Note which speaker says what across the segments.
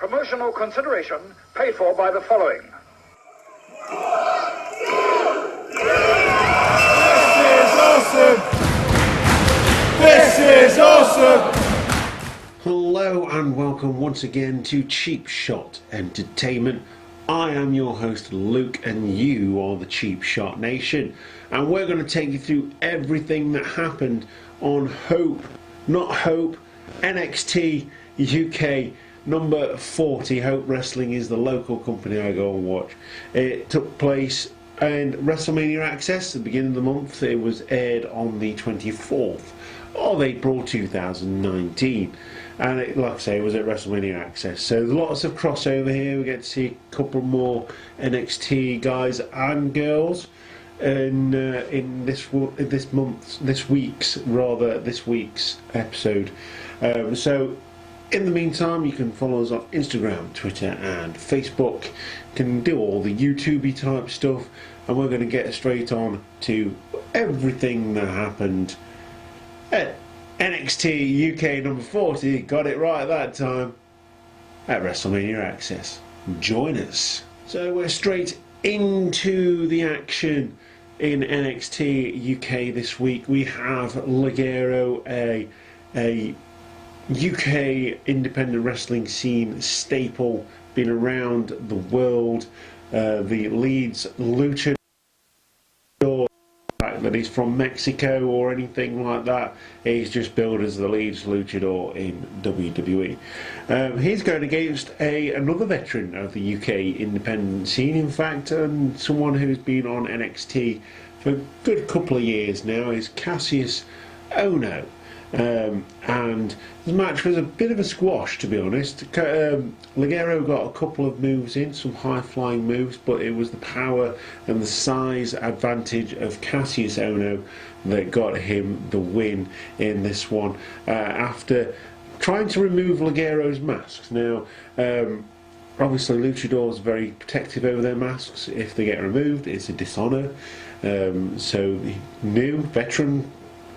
Speaker 1: Promotional consideration paid for by the following.
Speaker 2: This is awesome!
Speaker 3: Hello and welcome once again to Cheap Shot Entertainment. I am your host Luke and you are the Cheap Shot Nation, and we're going to take you through everything that happened on NXT UK number 40. Hope Wrestling is the local company I go and watch. It took place in WrestleMania Access at the beginning of the month. It was aired on the 24th of April 2019, and like I say, it was at WrestleMania Access. So lots of crossover here. We get to see a couple more NXT guys and girls in this week's episode. So in the meantime, you can follow us on Instagram, Twitter and Facebook. You can do all the YouTubey type stuff, and we're going to get straight on to everything that happened at NXT UK number 40, got it right that time, at WrestleMania Access. Join us. So we're straight into the action in NXT UK this week. We have Ligero, a UK independent wrestling scene staple, been around the world, the Leeds luchador. That he's from Mexico or anything like that, he's just billed as the Leeds luchador in WWE. He's going against another veteran of the UK independent scene, in fact, and someone who's been on NXT for a good couple of years now, is Cassius Ohno. And the match was a bit of a squash, to be honest. Ligero got a couple of moves in, some high-flying moves, but it was the power and the size advantage of Cassius Ohno that got him the win in this one, after trying to remove Ligero's masks. Now, obviously luchadors are very protective over their masks. If they get removed, it's a dishonour. So the new veteran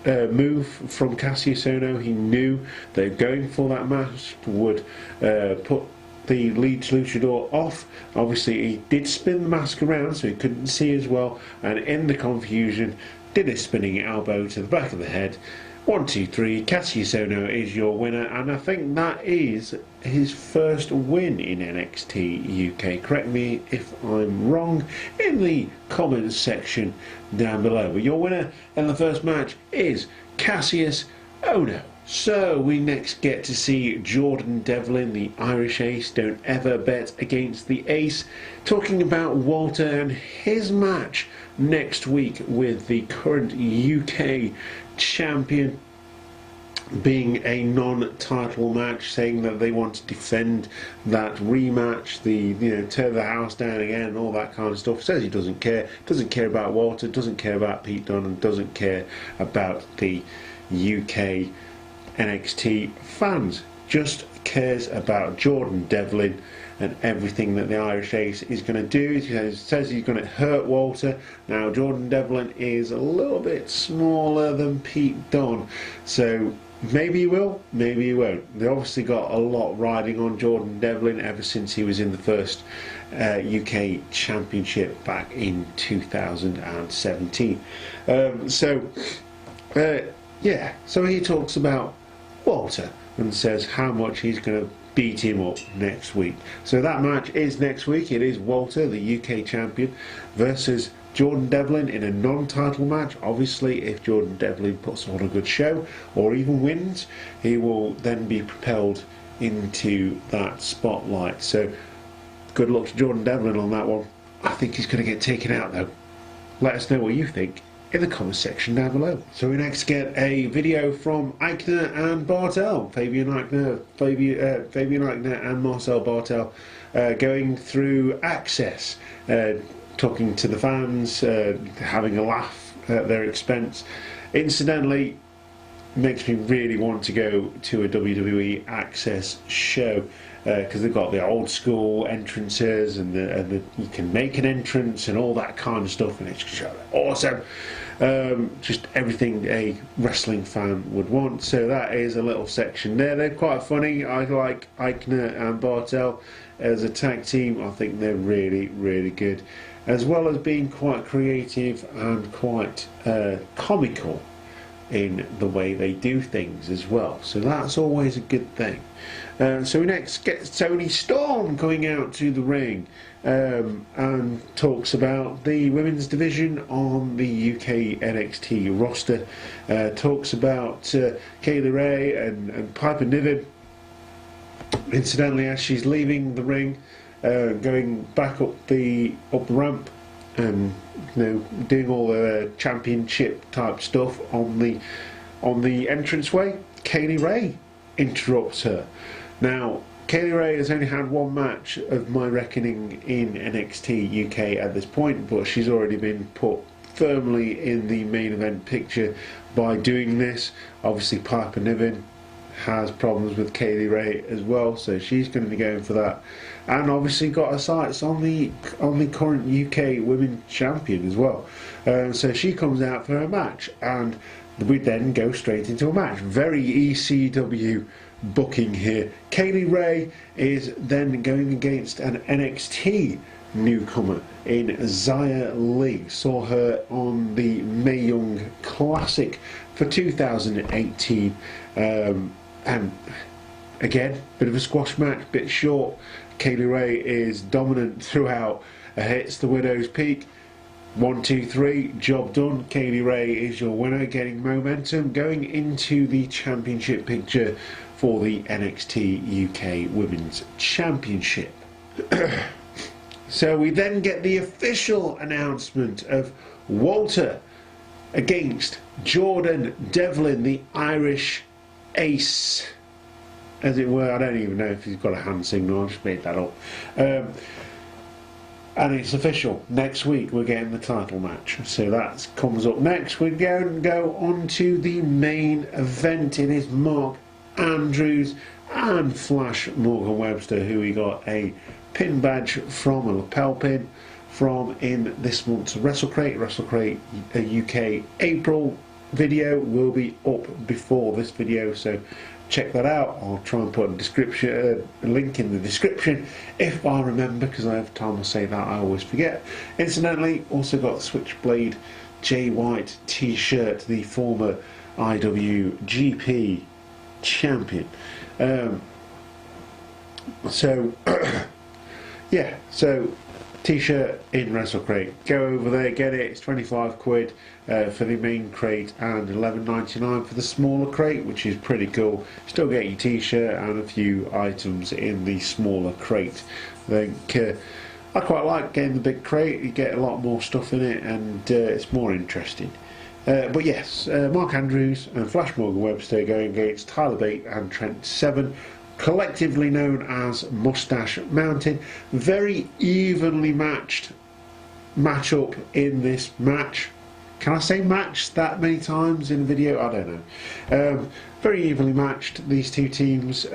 Speaker 3: move from Cassius Ohno, he knew that going for that mask would put the Leeds luchador off. Obviously he did spin the mask around so he couldn't see as well, and in the confusion did a spinning elbow to the back of the head. 1, 2, 3, Cassius Ohno is your winner, and I think that is his first win in NXT UK. Correct me if I'm wrong in the comments section down below. But your winner in the first match is Cassius Ohno. So we next get to see Jordan Devlin, the Irish ace. Don't ever bet against the ace. Talking about Walter and his match next week with the current UK champion, being a non-title match, saying that they want to defend that rematch, tear the house down again and all that kind of stuff. Says he doesn't care about Walter, doesn't care about Pete Dunne, and doesn't care about the UK NXT fans, just cares about Jordan Devlin and everything that the Irish ace is going to do. He says he's going to hurt Walter. Now Jordan Devlin is a little bit smaller than Pete Dunne, so maybe he will, maybe he won't. They obviously got a lot riding on Jordan Devlin ever since he was in the first UK Championship back in 2017. So he talks about Walter and says how much he's going to beat him up next week. So that match is next week. It is Walter, the UK champion, versus Jordan Devlin in a non-title match. Obviously, if Jordan Devlin puts on a good show or even wins, he will then be propelled into that spotlight. So good luck to Jordan Devlin on that one. I think he's going to get taken out though. Let us know what you think in the comment section down below. So we next get a video from Eichner and Bartel, Fabian Eichner and Marcel Bartel, going through Access, talking to the fans, having a laugh at their expense. Incidentally, makes me really want to go to a WWE Access show. because they've got the old school entrances and you can make an entrance and all that kind of stuff, and it's just awesome. Just everything a wrestling fan would want. So that is a little section there. They're quite funny. I like Eichner and Bartel as a tag team. I think they're really, really good, as well as being quite creative and quite comical in the way they do things as well. So that's always a good thing. So we next get Toni Storm coming out to the ring and talks about the women's division on the UK NXT roster. Talks about Kaylee Ray and Piper Niven. Incidentally, as she's leaving the ring, going back up the ramp, and doing all the championship type stuff on the entranceway, Kaylee Ray interrupts her. Now, Kaylee Ray has only had one match of my reckoning in NXT UK at this point, but she's already been put firmly in the main event picture by doing this. Obviously, Piper Niven has problems with Kaylee Ray as well, so she's going to be going for that, and obviously got her sights on the current UK Women's Champion as well. So she comes out for her match, and we then go straight into a match. Very ECW booking here. Kaylee Ray is then going against an NXT newcomer in Xia Li. Saw her on the Mae Young Classic for 2018, and again, bit of a squash match, bit short. Kaylee Ray is dominant throughout. Hits the Widow's Peak. 1, 2, 3, job done. Kaylee Ray is your winner, getting momentum going into the championship picture for the NXT UK Women's Championship. So we then get the official announcement of Walter against Jordan Devlin, the Irish Ace, as it were. I don't even know if he's got a hand signal, I just made that up. And it's official. Next week we're getting the title match. So that comes up next. We're going to go on to the main event. It is Mark Andrews and Flash Morgan Webster, who we got a pin badge from, a lapel pin from, in this month's WrestleCrate. WrestleCrate UK April video will be up before this video, so check that out. I'll try and put a link in the description if I remember, because every time I say that I always forget. Incidentally, also got the Switchblade Jay White t-shirt, the former IWGP champion. So yeah, so t-shirt in WrestleCrate, go over there, get it. It's 25 quid for the main crate and 11.99 for the smaller crate, which is pretty cool. Still get your t-shirt and a few items in the smaller crate. I think I quite like getting the big crate. You get a lot more stuff in it, and it's more interesting. But yes, Mark Andrews and Flash Morgan Webster going against Tyler Bate and Trent Seven, collectively known as Mustache Mountain. Very evenly matched matchup in this match. Can I say match that many times in a video? I don't know. Very evenly matched, these two teams,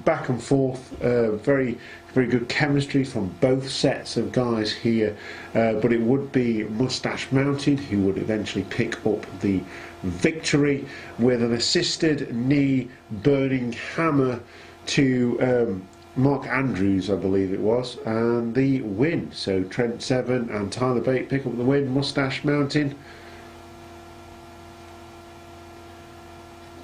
Speaker 3: back and forth. Very good chemistry from both sets of guys here, but it would be Mustache Mountain who would eventually pick up the victory with an assisted knee burning hammer to Mark Andrews, I believe it was, and the win. So Trent Seven and Tyler Bate pick up the win. Mustache Mountain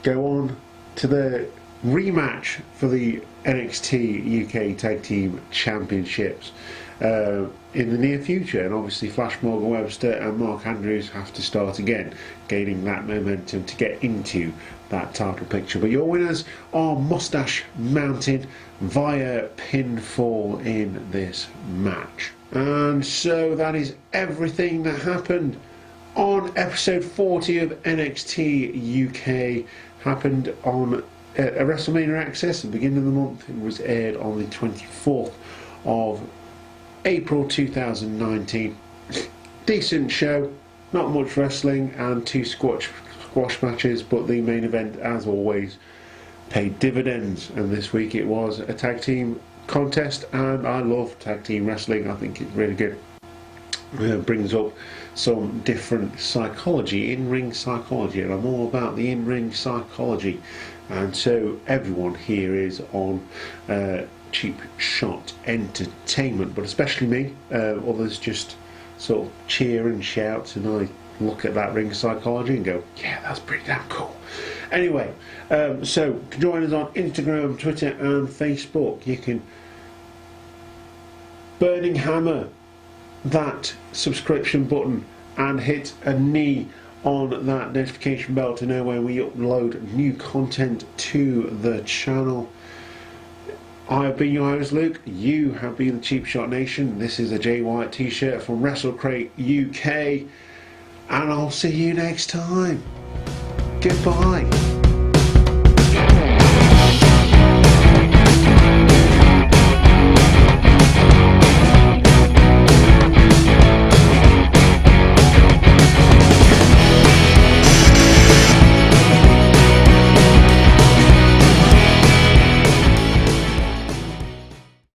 Speaker 3: go on to the rematch for the NXT UK Tag Team Championships in the near future, and obviously Flash Morgan Webster and Mark Andrews have to start again, gaining that momentum to get into that title picture. But your winners are Mustache Mountain via pinfall in this match. And so that is everything that happened on episode 40 of NXT UK. Happened on a WrestleMania Access at the beginning of the month. It was aired on the 24th of April 2019. Decent show, not much wrestling and two squash matches, but the main event, as always, paid dividends, and this week it was a tag team contest, and I love tag team wrestling. I think it's really good. Brings up some different psychology, in-ring psychology, and I'm all about the in-ring psychology, and so everyone here is on Cheap Shot Entertainment, but especially me. Others just sort of cheer and shout, and I look at that ring psychology and go, yeah, that's pretty damn cool. Anyway, so join us on Instagram, Twitter and Facebook. You can burning hammer that subscription button and hit a knee on that notification bell to know when we upload new content to the channel. I have been your host Luke, you have been the Cheap Shot Nation. This is a Jay White t-shirt from WrestleCrate UK, and I'll see you next time. Goodbye.